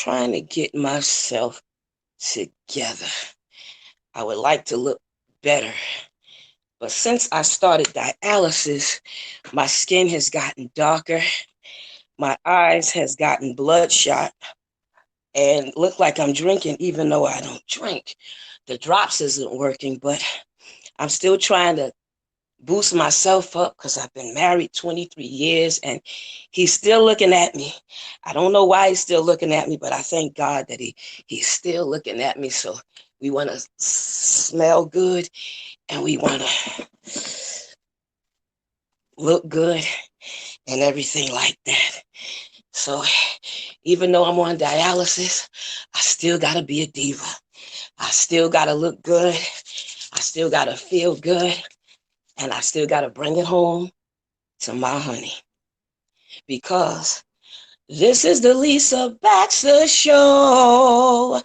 trying to get myself together. I would like to look better. But since I started dialysis, my skin has gotten darker. My eyes has gotten bloodshot and look like I'm drinking even though I don't drink. The drops isn't working, but I'm still trying to boost myself up because I've been married 23 years and he's still looking at me. I don't know why he's still looking at me, but I thank God that he's still looking at me. So we want to smell good and we want to look good and everything like that. So even though I'm on dialysis, I still got to be a diva. I still got to look good. I still got to feel good. And I still got to bring it home to my honey. Because this is the Lisa Baxter Show,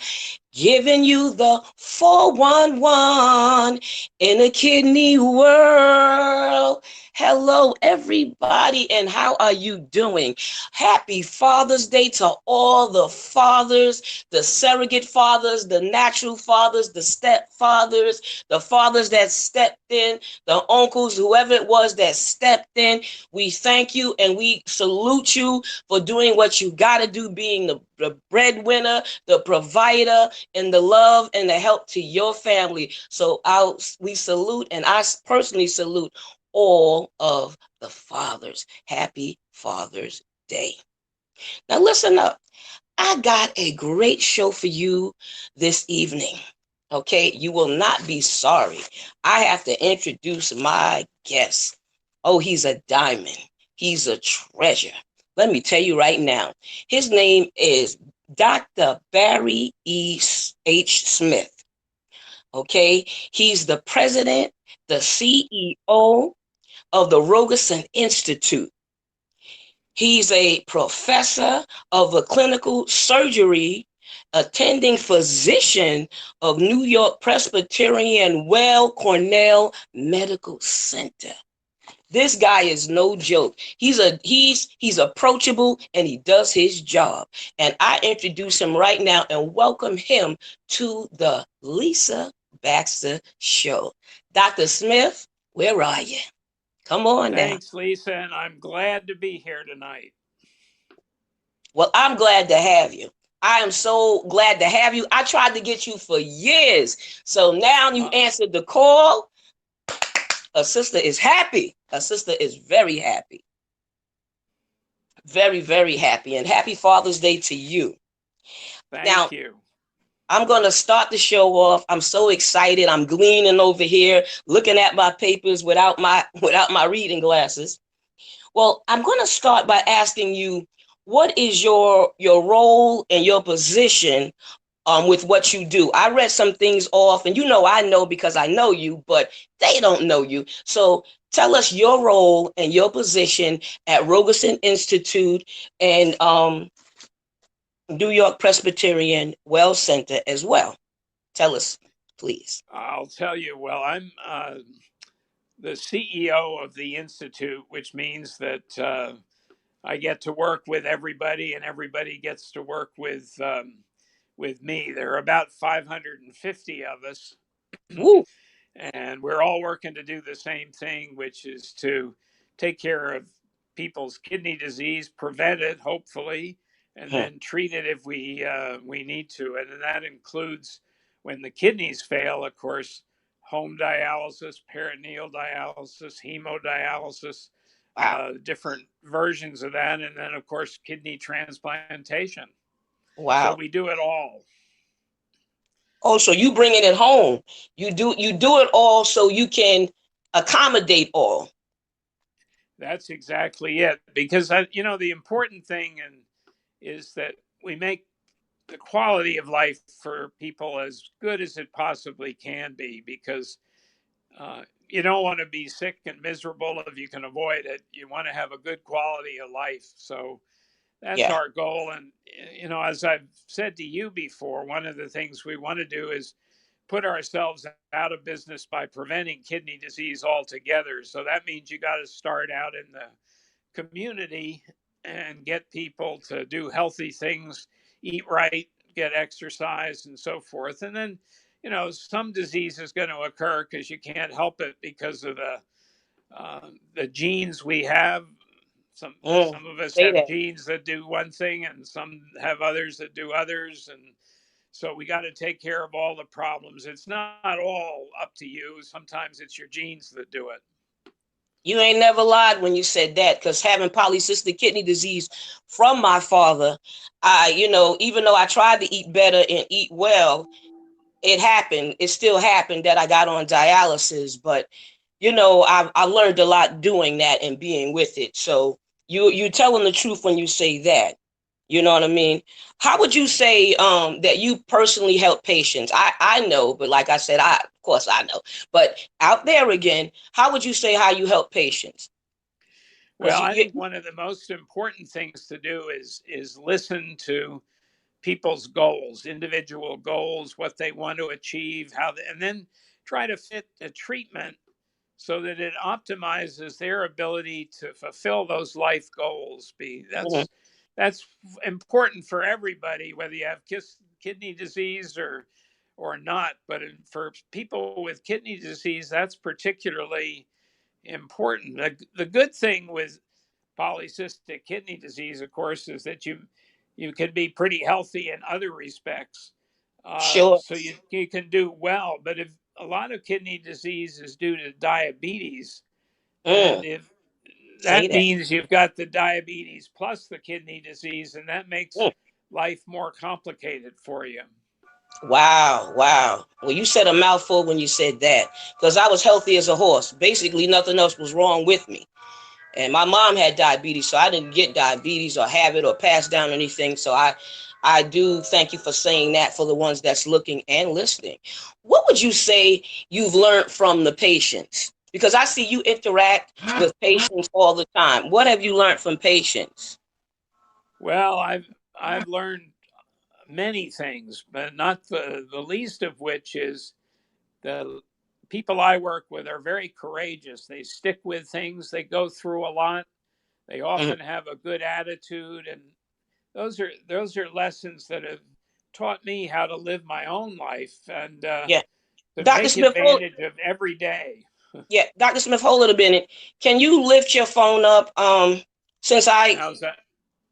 giving you the 411 in the kidney world. Hello, everybody, and how are you doing? Happy Father's Day to all the fathers, the surrogate fathers, the natural fathers, the stepfathers, the fathers that stepped in, the uncles, whoever it was that stepped in. We thank you and we salute you for doing what you got to do, being the breadwinner, the provider, and the love and the help to your family. So we salute, and I personally salute all of the fathers. Happy Father's Day. Now listen up. I got a great show for you this evening. Okay, you will not be sorry. I have to introduce my guest. Oh, he's a diamond. He's a treasure. Let me tell you right now. His name is Dr. Barry H. Smith. Okay, he's the president, the CEO of the Rogerson Institute. He's a professor of a clinical surgery, attending physician of New York Presbyterian Well Cornell Medical Center. This guy is no joke. He's approachable and he does his job. And I introduce him right now and welcome him to the Lisa Baxter Show. Dr. Smith, where are you? Come on now. Thanks, Lisa, and I'm glad to be here tonight. Well, I'm glad to have you. I am so glad to have you. I tried to get you for years. So now you answered the call. A sister is happy. A sister is very happy. Very, very happy. And happy Father's Day to you. Thank you. I'm going to start the show off. I'm so excited. I'm gleaning over here, looking at my papers without my reading glasses. Well, I'm going to start by asking you, what is your role and your position with what you do? I read some things off, and I know because I know you, but they don't know you. So tell us your role and your position at Rogerson Institute and New York Presbyterian Well Center as well. Tell us, please. I'll tell you. Well, I'm the CEO of the Institute, which means that I get to work with everybody, and everybody gets to work with me. There are about 550 of us, and we're all working to do the same thing, which is to take care of people's kidney disease, prevent it, hopefully, and then treat it if we need to. And that includes, when the kidneys fail, of course, home dialysis, peritoneal dialysis, hemodialysis, different versions of that, and then of course kidney transplantation. Wow. So we do it all. Oh, so you bringing it home. You do it all so you can accommodate all. That's exactly it. Because the important thing is that we make the quality of life for people as good as it possibly can be, because you don't want to be sick and miserable if you can avoid it. You want to have a good quality of life. So that's our goal. And, as I've said to you before, one of the things we want to do is put ourselves out of business by preventing kidney disease altogether. So that means you got to start out in the community and get people to do healthy things, eat right, get exercise, and so forth. And then, some disease is going to occur because you can't help it because of the genes we have. Some of us Say have that. genes that do one thing, and some have others that do others, and so we got to take care of all the problems. It's not all up to you. Sometimes it's your genes that do it. You ain't never lied when you said that, because having polycystic kidney disease from my father, even though I tried to eat better and eat well, it happened. It still happened that I got on dialysis, but I learned a lot doing that and being with it. So you telling the truth when you say that. You know what I mean? How would you say that you personally help patients? I know, but like I said, of course I know. But out there again, how would you say how you help patients? Because Well, I think one of the most important things to do is listen to people's goals, individual goals, what they want to achieve, and then try to fit a treatment so that it optimizes their ability to fulfill those life goals. Mhm. That's important for everybody, whether you have kidney disease or not. But for people with kidney disease, that's particularly important. The good thing with polycystic kidney disease, of course, is that you can be pretty healthy in other respects, Sure. so you can do well. But if a lot of kidney disease is due to diabetes, and Mm, if say that that. means you've got the diabetes plus the kidney disease, and that makes Mm. life more complicated for you. Wow, wow. Well, you said a mouthful when you said that, because I was healthy as a horse. Basically, nothing else was wrong with me. And my mom had diabetes, so I didn't get diabetes or have it or pass down anything. So I do thank you for saying that for the ones that's looking and listening. What would you say you've learned from the patients? Because I see you interact with patients all the time. What have you learned from patients? Well, I've learned many things, but not the least of which is the people I work with are very courageous. They stick with things, they go through a lot, they Mhm. often have a good attitude, and those are lessons that have taught me how to live my own life and Yeah. to Dr. take Smith, hold, advantage of every day. yeah, Dr. Smith, hold it a minute. Can you lift your phone up? Since I How's that?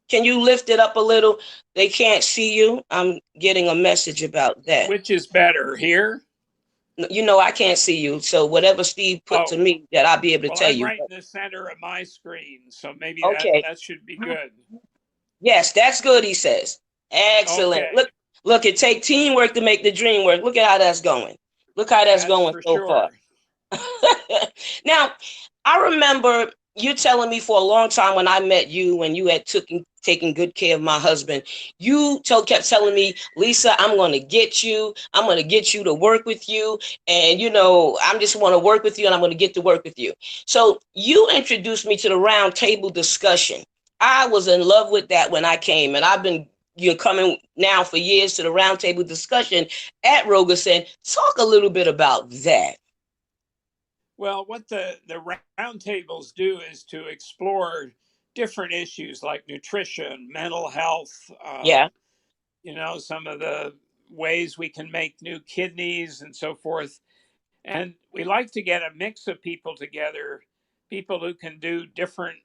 Can you lift it up a little? They can't see you. I'm getting a message about that. Which is better here? I can't see you. So whatever Steve put to Oh, me that I'll be able to well, tell I'm you. right in the center of my screen, so maybe that Okay. that should be good. Yes, that's good, he says. Excellent. Okay, Look, it take teamwork to make the dream work. Look at how that's going. Look how that's that's going for so far. sure. Now, I remember you telling me for a long time when I met you, when you had taken good care of my husband, kept telling me, Lisa, I'm going to get you. I'm going to get you to work with you. And, I'm just want to work with you and I'm going to get to work with you. So you introduced me to the round table discussion. I was in love with that when I came, and I've been you're coming now for years to the roundtable discussion at Rogerson. Talk a little bit about that. Well, what the roundtables do is to explore different issues like nutrition, mental health, Yeah. some of the ways we can make new kidneys and so forth. And we like to get a mix of people together, people who can do different,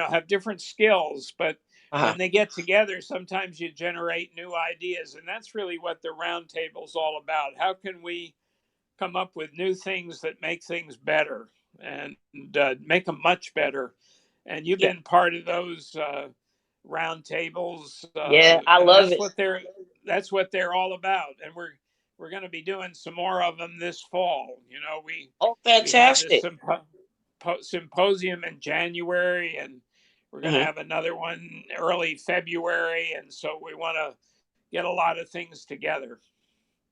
have different skills, but Uh-huh. when they get together, sometimes you generate new ideas. And that's really what the roundtable is all about. How can we come up with new things that make things better and make them much better? And you've Yeah. been part of those roundtables, Yeah. I and love it. that's what they're all about. And we're going to be doing some more of them this fall. Oh, We have this fantastic. symposium in January, and we're going to Hmm. have another one early February. And so we want to get a lot of things together.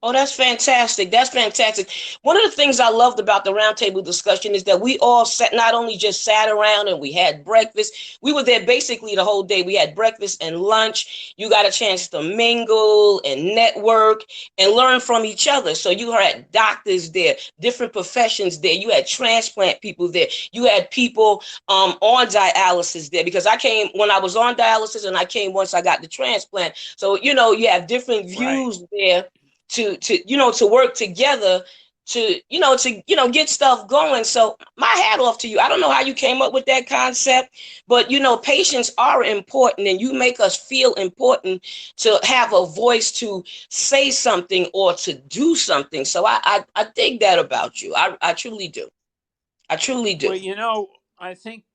Oh, that's fantastic. That's fantastic. One of the things I loved about the roundtable discussion is that we all sat, not only just sat around and we had breakfast, we were there basically the whole day. We had breakfast and lunch. You got a chance to mingle and network and learn from each other. So you had doctors there, different professions there. You had transplant people there. You had people on dialysis there because I came when I was on dialysis and I came once I got the transplant. So, you have different Right. views there to work together to get stuff going. So my hat off to you. I don't know how you came up with that concept, but patients are important and you make us feel important to have a voice to say something or to do something. So I dig that about you. I truly do. I truly do. Well, I think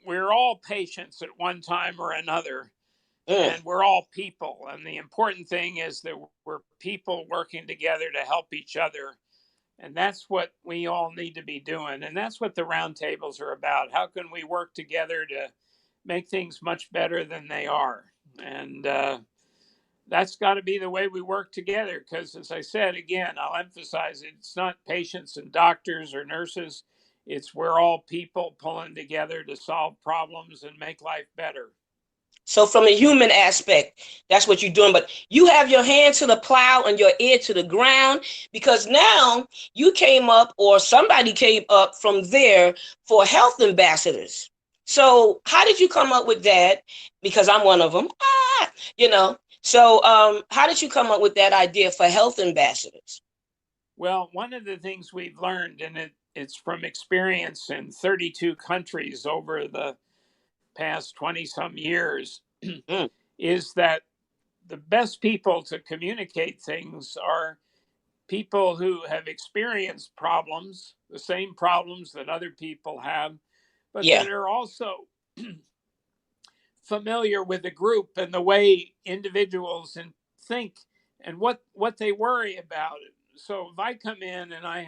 we're all patients at one time or another, Mm. and we're all people. And the important thing is that we're people working together to help each other. And that's what we all need to be doing. And that's what the roundtables are about. How can we work together to make things much better than they are? And that's got to be the way we work together. Because, as I said, again, I'll emphasize it's not patients and doctors or nurses, it's we're all people pulling together to solve problems and make life better. So from a human aspect, that's what you're doing. But you have your hand to the plow and your ear to the ground because now you came up or somebody came up from there for health ambassadors. So how did you come up with that? Because I'm one of them. You know. So how did you come up with that idea for health ambassadors? Well, one of the things we've learned, and it's from experience in 32 countries over the past 20 some years, Mm, is that the best people to communicate things are people who have experienced problems, the same problems that other people have, but yeah. that are also familiar with the group and the way individuals and think and what they worry about. So if I come in and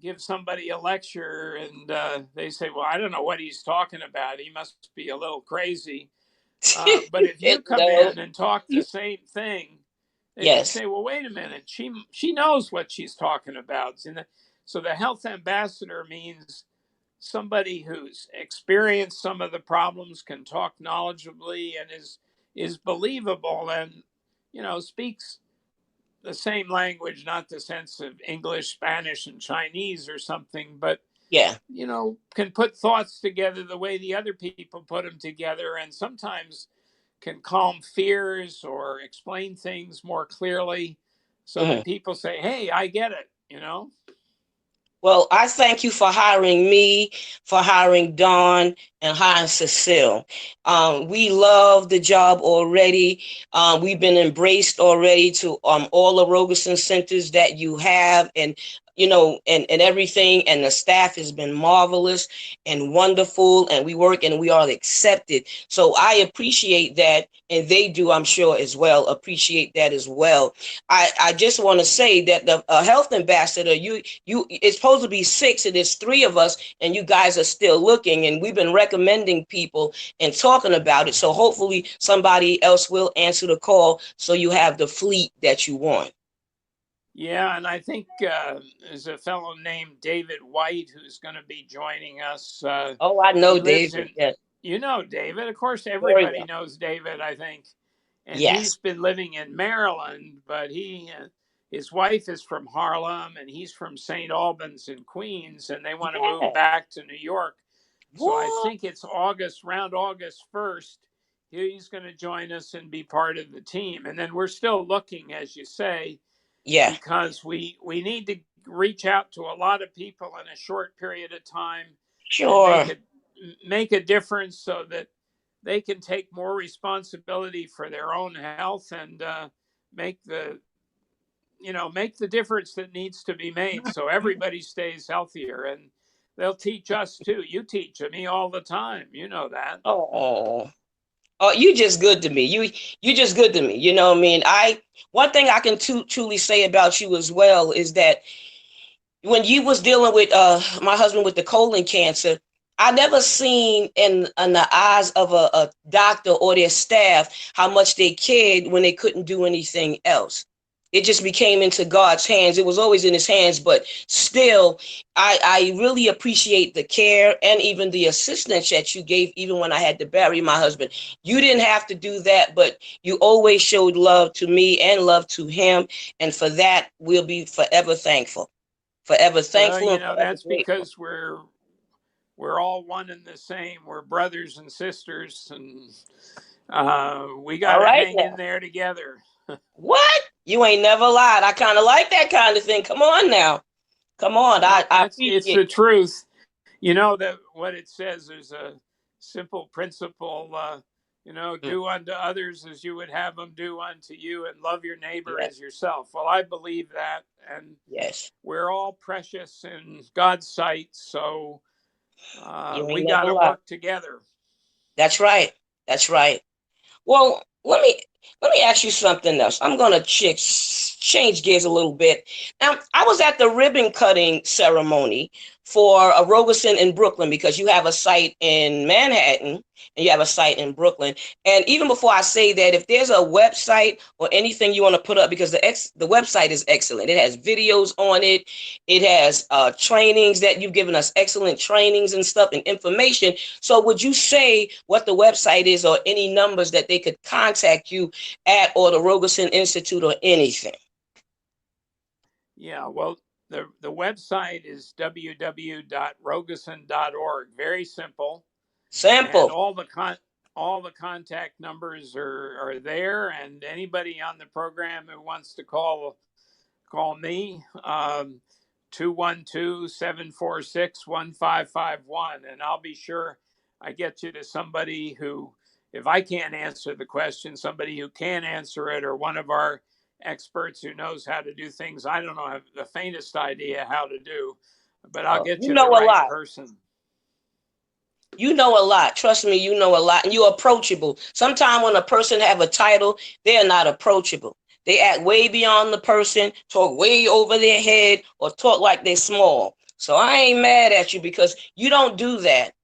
give somebody a lecture and they say, "Well, I don't know what he's talking about. He must be a little crazy." But if you come No. in and talk the same thing, they can Yes. say, "Well, wait a minute. She knows what she's talking about." So the health ambassador means somebody who's experienced some of the problems, can talk knowledgeably, and is believable, and speaks the same language, not the sense of English, Spanish, and Chinese or something, but Yeah. can put thoughts together the way the other people put them together, and sometimes can calm fears or explain things more clearly so Mhm. that people say, "Hey, I get it." Well, I thank you for hiring me, for hiring Dawn, and hiring Cecile. We love the job already. We've been embraced already to all the Rogerson centers that you have, and and everything. And the staff has been marvelous and wonderful, and we work and we are accepted. So I appreciate that, and they do, I'm sure, as well. Appreciate that as well. I just want to say that the health ambassador, it's supposed to be six, and it's three of us, and you guys are still looking, and we've been recommending people and talking about it. So hopefully somebody else will answer the call, so you have the fleet that you want. Yeah, and I think there's a fellow named David White who's going to be joining us. Oh, I He know lives David. in, Yes, David. Of course, very everybody well. knows David, I think. And Yes. he's been living in Maryland, but his wife is from Harlem, and he's from St. Albans in Queens, and they want to move Yeah. back to New York. So I What? think it's around August 1st. He's going to join us and be part of the team. And then we're still looking, as you say, Yeah. because we need to reach out to a lot of people in a short period of time and Sure. make a difference so that they can take more responsibility for their own health and make the make the difference that needs to be made so everybody stays healthier, and they'll teach us too. You teach me all the time, you know that. Oh. Oh, you just good to me. You just good to me. You know what I mean? I One thing I can truly say about you as well is that when you was dealing with my husband with the colon cancer, I never seen in the eyes of a doctor or their staff how much they cared when they couldn't do anything else. It just became into God's hands. It was always in his hands, but still, I really appreciate the care and even the assistance that you gave, even when I had to bury my husband. You didn't have to do that, but you always showed love to me and love to him. And for that, we'll be forever thankful. Forever Well, thankful and forever that's grateful. because we're all one and the same. We're brothers and sisters, and we got All to right hang in now. there together. What? You ain't never lied. I kind of like that kind of thing. Come on now. Come on. Well, I it's appreciate the truth. You know that what it says is a simple principle. it. Do unto others as you would have them do unto you, and love your neighbor Yes. as yourself. Well, I believe that, and Yes. we're all precious in God's sight. So You we ain't got never to lied. work together. That's right. That's right. Well, let me ask you something else. I'm gonna change gears a little bit. Now, I was at the ribbon cutting ceremony for a Robeson in Brooklyn because you have a site in Manhattan and you have a site in Brooklyn. And even before I say that, if there's a website or anything you want to put up, because the website is excellent. It has videos on it. It has trainings that you've given us, excellent trainings and stuff and information. So would you say what the website is or any numbers that they could contact you at or the Rogerson Institute or anything? Yeah, well, the website is www.rogeson.org. Very simple, and Simple. all the contact numbers are there. And anybody on the program who wants to call me, 212-746-1551, and I'll be sure I get you to somebody who, if I can't answer the question, somebody who can answer it, or one of our experts who knows how to do things I don't know have the faintest idea how to do, but I'll get You you the know a right lot. person. You know a lot. Trust me, you know a lot. And you're approachable. Sometimes when a person have a title, they're not approachable. They act way beyond the person, talk way over their head, or talk like they're small. So I ain't mad at you because you don't do that.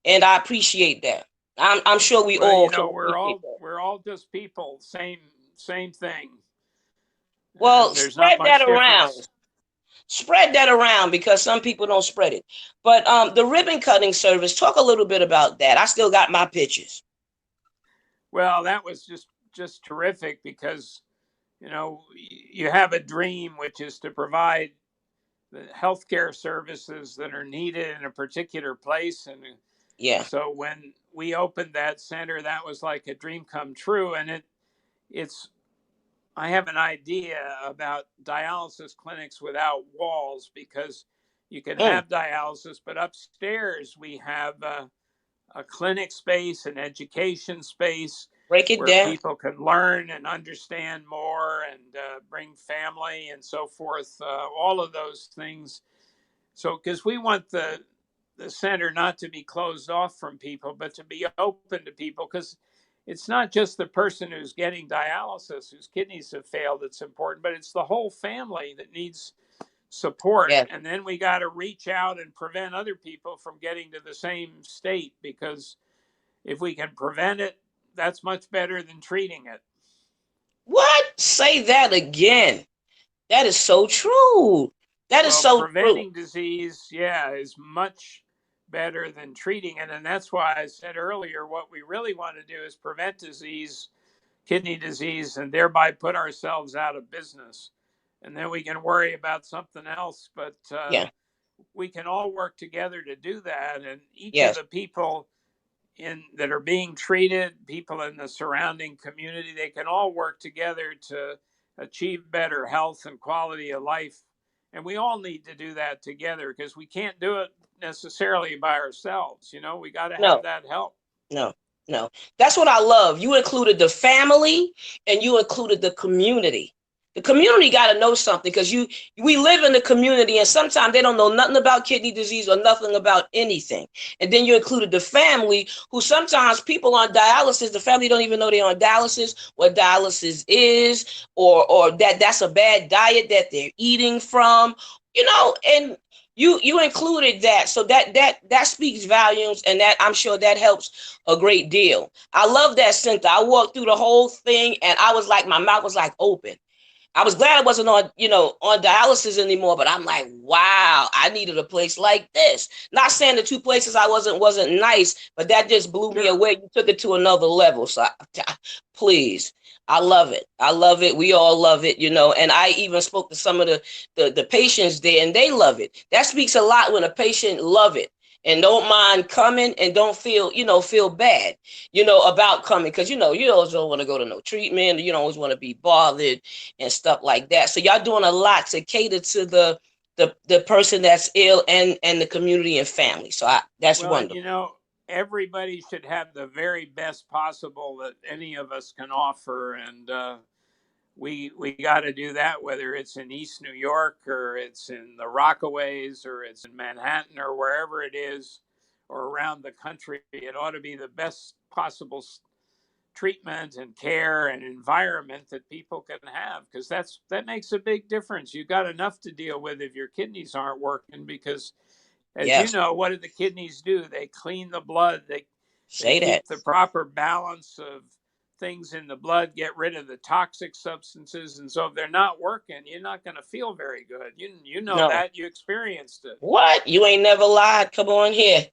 And I appreciate that. I'm sure we Well, all can appreciate that. we're all just people, same thing, Well, and there's not spread that much around. difference. Spread that around because some people don't spread it. But the ribbon cutting service, talk a little bit about that. I still got my pictures. Well, that was just terrific because you have a dream, which is to provide the healthcare services that are needed in a particular place. And Yeah. so when we opened that center, that was like a dream come true. And it's I have an idea about dialysis clinics without walls, because you can Mm, have dialysis, but upstairs we have a clinic space, an education space break it where down. people can learn and understand more, and bring family and so forth, all of those things. So, because we want the center not to be closed off from people, but to be open to people, because it's not just the person who's getting dialysis whose kidneys have failed that's important, but it's the whole family that needs support. Yeah. And then we got to reach out and prevent other people from getting to the same state, because if we can prevent it, that's much better than treating it. What? Say that again. That is so true. That is Well, so true. preventing disease, yeah, is much better than treating it. And that's why I said earlier, what we really want to do is prevent disease, kidney disease, and thereby put ourselves out of business. And then we can worry about something else. But Yeah. we can all work together to do that. And each of Yes. the people in that are being treated, people in the surrounding community, they can all work together to achieve better health and quality of life. And we all need to do that together, because we can't do it necessarily by ourselves. We got to have No. that help. No, no. That's what I love. You included the family and you included the community. The community got to know something because we live in the community and sometimes they don't know nothing about kidney disease or nothing about anything. And then you included the family who sometimes people on dialysis, the family don't even know they're on dialysis, what dialysis is, or that's a bad diet that they're eating from, and you included that, so that speaks volumes, and that I'm sure that helps a great deal. I love that center. I walked through the whole thing and I was like, my mouth was like open. I was glad I wasn't on, on dialysis anymore, but I'm like, wow, I needed a place like this. Not saying the two places I wasn't nice, but that just blew me Sure. away. You took it to another level. So please, I love it. I love it. We all love it, and I even spoke to some of the patients there, and they love it. That speaks a lot when a patient love it and don't mind coming and don't feel bad, about coming, because you always don't want to go to no treatment, you don't always want to be bothered and stuff like that. So y'all doing a lot to cater to the person that's ill and the community and family. So that's Well, and wonderful. everybody should have the very best possible that any of us can offer, and we got to do that. Whether it's in East New York or it's in the Rockaways or it's in Manhattan or wherever it is, or around the country, it ought to be the best possible treatment and care and environment that people can have, because that makes a big difference. You got enough to deal with if your kidneys aren't working, because as you Yes, know, what do the kidneys do? They clean the blood. They say that. keep the proper balance of things in the blood, get rid of the toxic substances. And so if they're not working, you're not going to feel very good. You know No, that, you experienced it. what, you ain't never lied. Come on here.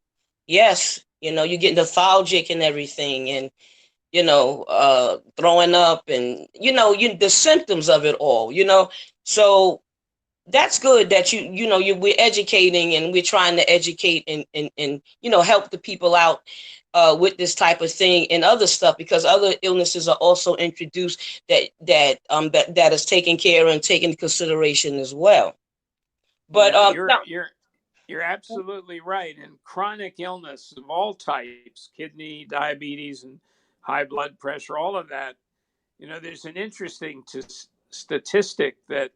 Yes, you're getting lethargic and everything, and throwing up, and the symptoms of it all. So that's good that we're educating, and we're trying to educate and help the people out with this type of thing and other stuff, because other illnesses are also introduced that is taken care and taken into consideration as well. But Yeah, now. you're absolutely right. And chronic illness of all types, kidney, diabetes, and high blood pressure, all of that. There's an interesting statistic that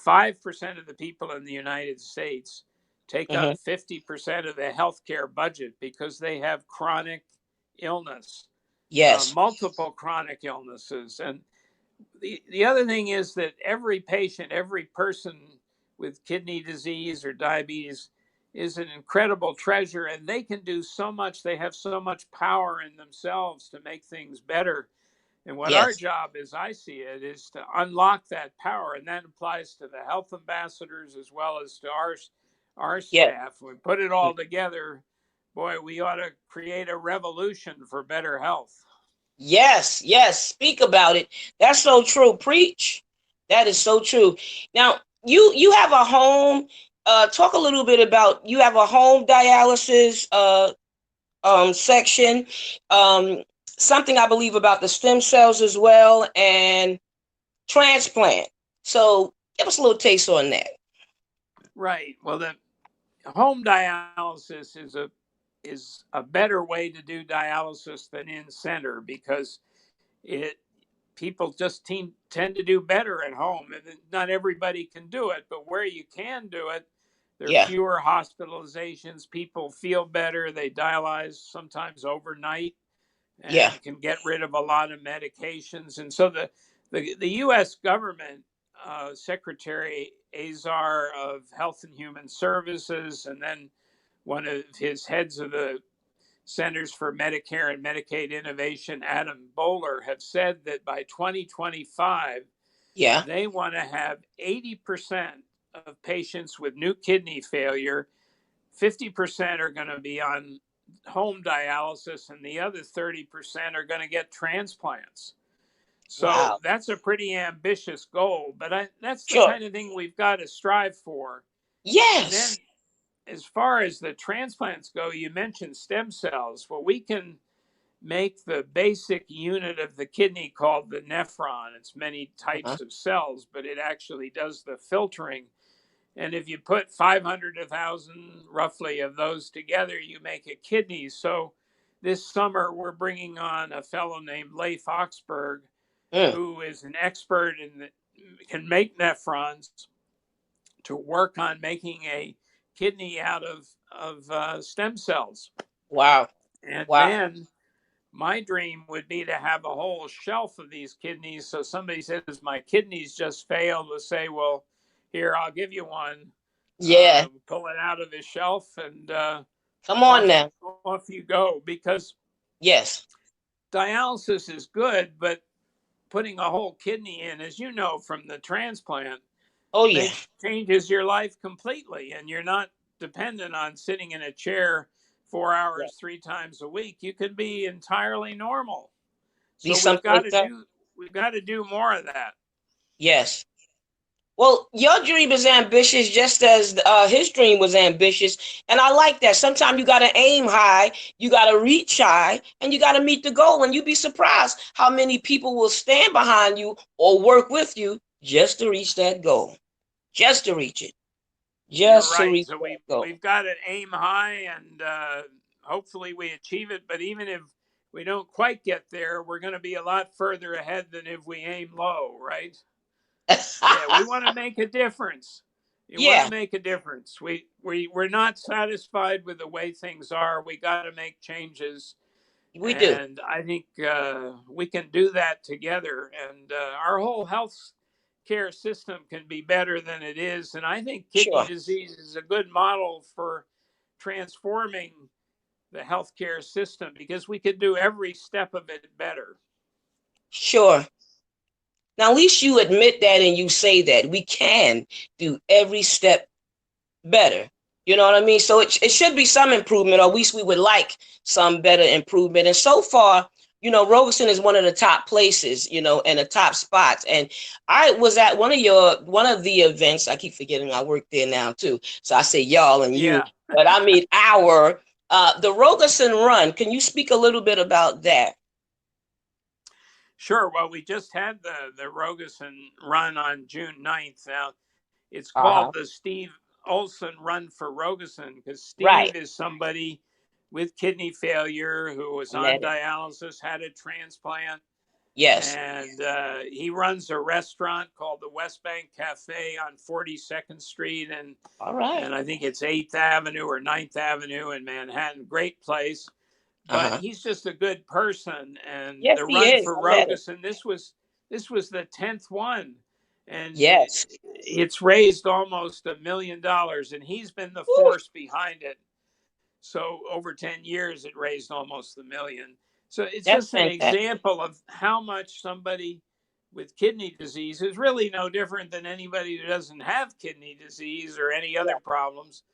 5% of the people in the United States take Mhm. up 50% of the healthcare budget because they have chronic illness, Yes, multiple chronic illnesses. And the other thing is that every patient, every person with kidney disease or diabetes is an incredible treasure, and they can do so much. They have so much power in themselves to make things better. And what our yes, job, as I see it, is to unlock that power, and that applies to the health ambassadors as well as to our yes. staff. We put it all together. Boy, we ought to create a revolution for better health. Yes, yes. Speak about it. That's so true. Preach. That is so true. Now, you have a home. Talk a little bit about, you have a home dialysis section. Something I believe about the stem cells as well, and transplant. So give us a little taste on that. Right. Well, the home dialysis is a better way to do dialysis than in center, because it people just tend to do better at home, and not everybody can do it, but where you can do it, there are Yeah, fewer hospitalizations, people feel better, they dialyze sometimes overnight yeah, and can get rid of a lot of medications. And so the US government, Secretary Azar of Health and Human Services, and then one of his heads of the Centers for Medicare and Medicaid Innovation, Adam Bowler, have said that by 2025, yeah. they want to have 80% of patients with new kidney failure, 50% are going to be on home dialysis, and the other 30% are going to get transplants. So Wow. that's a pretty ambitious goal, but that's the Sure. kind of thing we've got to strive for. And then, Yes. as far as the transplants go, you mentioned stem cells. Well, we can make the basic unit of the kidney called the nephron. It's many Uh-huh. types of cells, but it actually does the filtering. And if you put 500 to 1,000 roughly of those together, you make a kidney. So this summer, we're bringing on a fellow named Leif Oxberg, Mm. who is an expert in the, can make nephrons, to work on making a kidney out of stem cells. Wow. And Wow. then my dream would be to have a whole shelf of these kidneys. So somebody says, my kidneys just failed, to say, well, here, I'll give you one. Yeah. Pull it out of the shelf, and Come on off now. off you go. Because Yes. dialysis is good, but putting a whole kidney in, as you know from the transplant, Oh yeah. makes changes your life completely, and you're not dependent on sitting in a chair 4 hours 3 times a week. You can be entirely normal. Be So something like that. we've got to do more of that. Yes. Well, your dream is ambitious, just as his dream was ambitious, and I like that. Sometimes you got to aim high, you got to reach high, and you got to meet the goal. And you'd be surprised how many people will stand behind you or work with you just to reach that goal, just to reach it, You're just to right. reach So that goal. we've got to aim high, and hopefully we achieve it. But even if we don't quite get there, we're going to be a lot further ahead than if we aim low, right? Yeah, we want to make a difference. You want to Yeah, make a difference. We're not satisfied with the way things are. We got to make changes, we do. and I think we can do that together. And our whole health care system can be better than it is. And I think kidney Sure, disease is a good model for transforming the healthcare system because we could do every step of it better. sure. Now, at least you admit that and you say that we can do every step better. You know what I mean? So it should be some improvement, or at least we would like some better improvement. And so far, Robeson is one of the top places, and the top spots. And I was at one of the events. I keep forgetting I work there now too. So I say y'all and you, Yeah, but I mean the Robeson Run. Can you speak a little bit about that? sure. Well, we just had the Rogerson run on June 9th. Now, it's Uh-huh. called the Steve Olson Run for Rogerson because Right. Steve is somebody with kidney failure who was I on met it. dialysis, had a transplant, Yes. and he runs a restaurant called the West Bank Cafe on 42nd Street, All right. and I think it's 8th Avenue or 9th Avenue in Manhattan. Great place, but Uh-huh. he's just a good person. And Yes, the he run is. for I met it. Rogerson, this was the 10th one, and Yes. it's raised almost $1 million, and he's been the Woo, force behind it. So over 10 years, it raised almost $1 million. So it's that's just an fantastic. example of how much somebody with kidney disease is really no different than anybody who doesn't have kidney disease or any Yeah. other problems.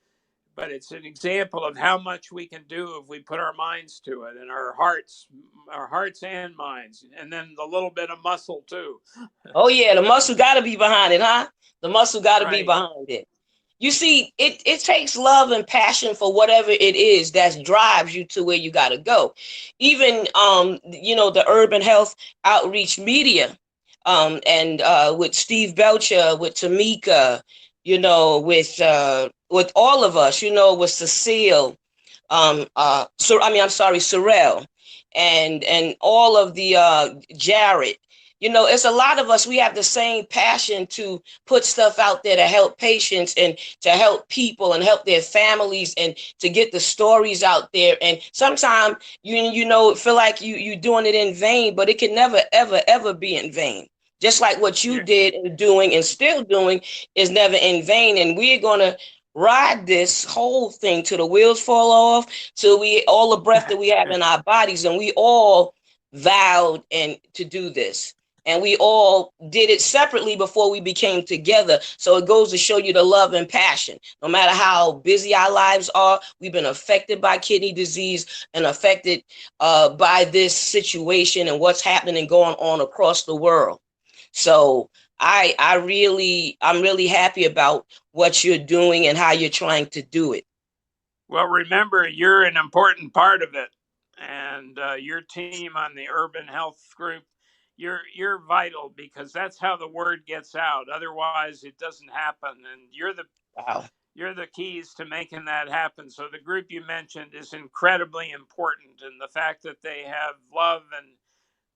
But it's an example of how much we can do if we put our minds to it and our hearts and minds, and then the little bit of muscle too. Oh yeah, the muscle got to be behind it, huh? The muscle got to be Right. behind it. You see, it takes love and passion for whatever it is that drives you to where you got to go. Even the urban health outreach media, and with Steve Belcher, with Tamika, with all of us, with Cecile, so I mean, I'm sorry, Sorrel, and all of the Jared. It's a lot of us. We have the same passion to put stuff out there to help patients and to help people and help their families and to get the stories out there. And sometimes feel like you doing it in vain, but it can never ever ever be in vain. Just like what you Yeah. did and doing and still doing is never in vain. And we're gonna ride this whole thing till the wheels fall off, till we all the breath that we have in our bodies, and we all vowed and to do this. And we all did it separately before we became together. So it goes to show you the love and passion. No matter how busy our lives are, we've been affected by kidney disease and affected by this situation and what's happening and going on across the world. So I'm really happy about what you're doing and how you're trying to do it. Well, remember, you're an important part of it, and your team on the Urban Health Group, you're vital because that's how the word gets out. Otherwise, it doesn't happen, and Wow. you're the keys to making that happen. So the group you mentioned is incredibly important, and the fact that they have love and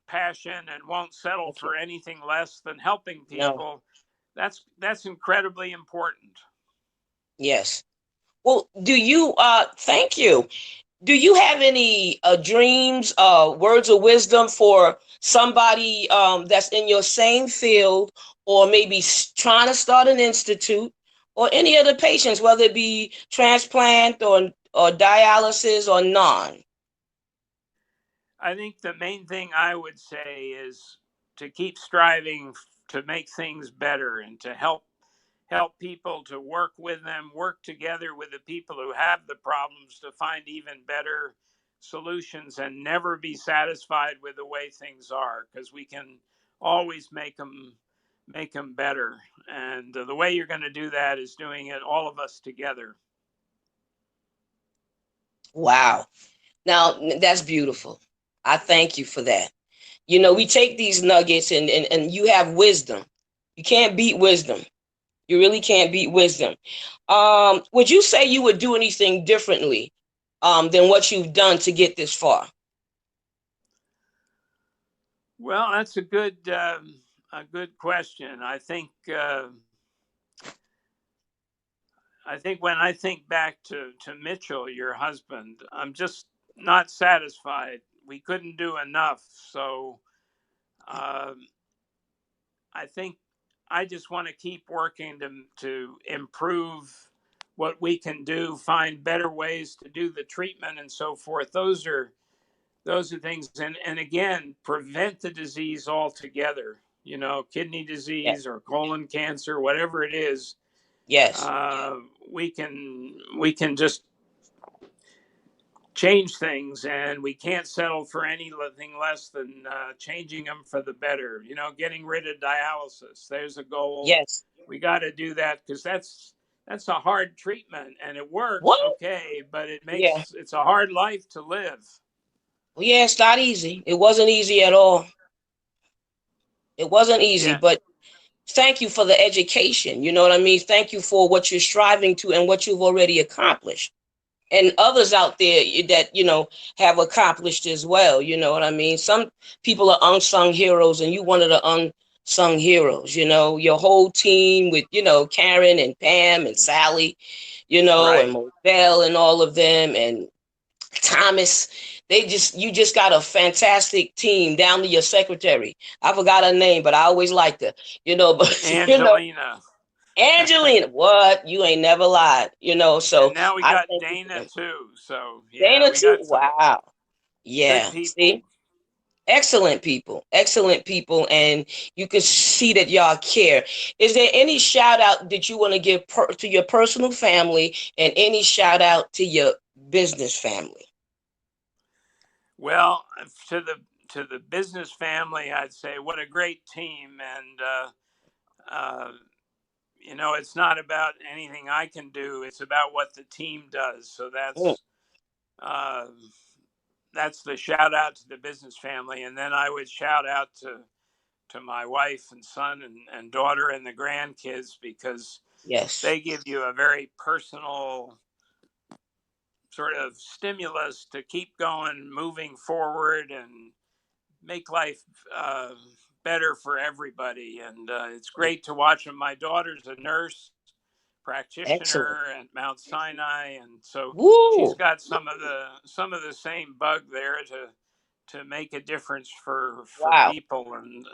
passion and won't settle Thank you. for anything less than helping No. people, that's incredibly important. Yes. Well, thank you. Do you have any dreams, words of wisdom for somebody that's in your same field, or maybe trying to start an institute, or any other patients, whether it be transplant or dialysis or non? I think the main thing I would say is to keep striving to make things better and to help people, to work with them, work together with the people who have the problems to find even better solutions, and never be satisfied with the way things are, because we can always make them better. And the way you're going to do that is doing it all of us together. Wow. Now, that's beautiful. I thank you for that. We take these nuggets, and you have wisdom. You can't beat wisdom. You really can't beat wisdom. Would you say you would do anything differently than what you've done to get this far? Well, that's a good question. I think when I think back to Mitchell, your husband, I'm just not satisfied. We couldn't do enough. So um, I think I just want to keep working to improve what we can do, find better ways to do the treatment and so forth. Those are things, and again, prevent the disease altogether. Kidney Yes. disease or colon cancer, whatever it is. Yes. uh, we can just change things, and we can't settle for anything less than changing them for the better. Getting rid of dialysis. There's a goal. Yes. We got to do that, because that's a hard treatment, and it works What? okay, but Yeah. it's a hard life to live. Well, yeah, it's not easy. It wasn't easy at all. It wasn't easy, Yeah. but thank you for the education. You know what I mean? Thank you for what you're striving to and what you've already accomplished. And others out there that, have accomplished as well. You know what I mean? Some people are unsung heroes, and you one of the unsung heroes. Your whole team with, Karen and Pam and Sally, and Right. Moselle and all of them, and Thomas. You just got a fantastic team down to your secretary. I forgot her name, but I always liked her. But Angelina. Angelina, what? You ain't never lied. So And now we I got thank you for Dana them. too. So yeah, Dana we too. got some Wow. good Yeah. See, people. excellent people. Excellent people, and you can see that y'all care. Is there any shout out that you want to give to your personal family, and any shout out to your business family? Well, to the business family, I'd say what a great team, and uh, it's not about anything I can do. It's about what the team does. So Mm, uh, that's the shout out to the business family, and then I would shout out to my wife and son and daughter and the grandkids, because yes. they give you a very personal sort of stimulus to keep going, moving forward, and make life uh, better for everybody. And it's Yeah. great to watch them. My daughter's a nurse Excellent. practitioner at Mount Sinai, and so she's Woo. got some of the same bug there to make a difference for Wow. people. And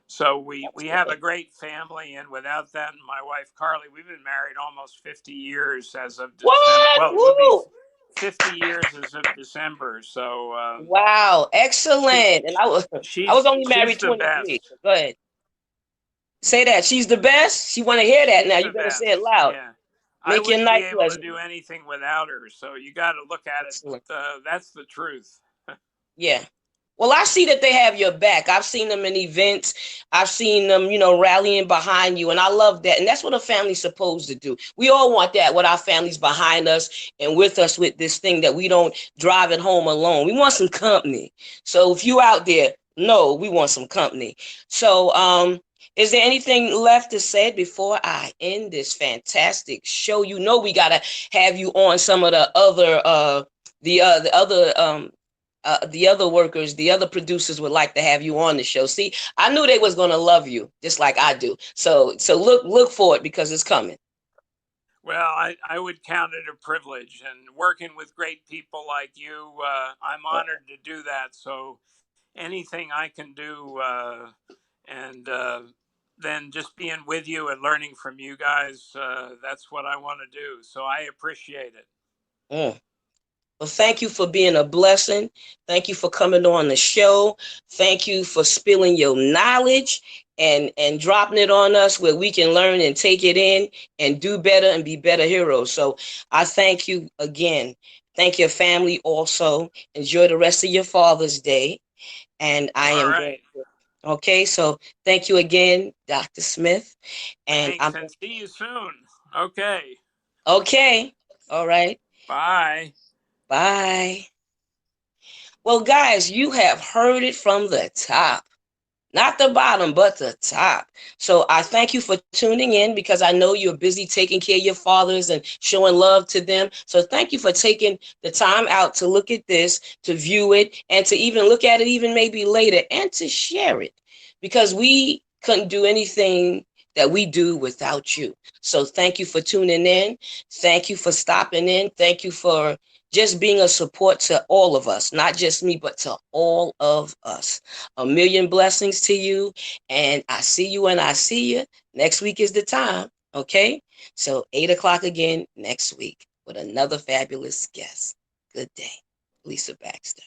so we have a Excellent. great family, and without that, and my wife Carly, we've been married almost 50 years as of December. What? Well, it will be Woo. 50 years as of December. So Wow. she Excellent. And I was she's only she's married the 23. best. Go ahead. Say that. She's the best. She want to hear that now. She's You the better say it best. loud. Yeah. I Make your wouldn't be night able to pleasant. do anything without her. So you got to look at it. Excellent. That's the truth. Yeah. Well, I see that they have your back. I've seen them in events. I've seen them, rallying behind you. And I love that. And that's what a family's supposed to do. We all want that with our families behind us and with us with this thing, that we don't drive it home alone. We want some company. So if you out there, no, we want some company. So, is there anything left to say before I end this fantastic show? We gotta have you on some of the other workers, the other producers would like to have you on the show. See, I knew they was gonna love you just like I do. So look for it, because it's coming. Well, I would count it a privilege, and working with great people like you, I'm honored to do that. So anything I can do, and then just being with you and learning from you guys, that's what I want to do. So I appreciate it. Mm. Well, thank you for being a blessing. Thank you for coming on the show. Thank you for spilling your knowledge and dropping it on us where we can learn and take it in and do better and be better heroes. So I thank you again. Thank your family also. Enjoy the rest of your Father's Day. And I All am going right. to. Okay, so thank you again, Dr. Smith. And Thanks, I'm and see you soon. Okay. okay. All right. Bye. Bye. Well, guys, you have heard it from the top. Not the bottom, but the top. So I thank you for tuning in because I know you're busy taking care of your fathers and showing love to them. So thank you for taking the time out to look at this, to view it, and to even look at it even maybe later and to share it because we couldn't do anything that we do without you. So thank you for tuning in. Thank you for stopping in. Thank you for just being a support to all of us, not just me, but to all of us. A million blessings to you. And I see you when I see you. Next week is the time. Okay. So 8 o'clock again next week with another fabulous guest. Good day. Lisa Baxter.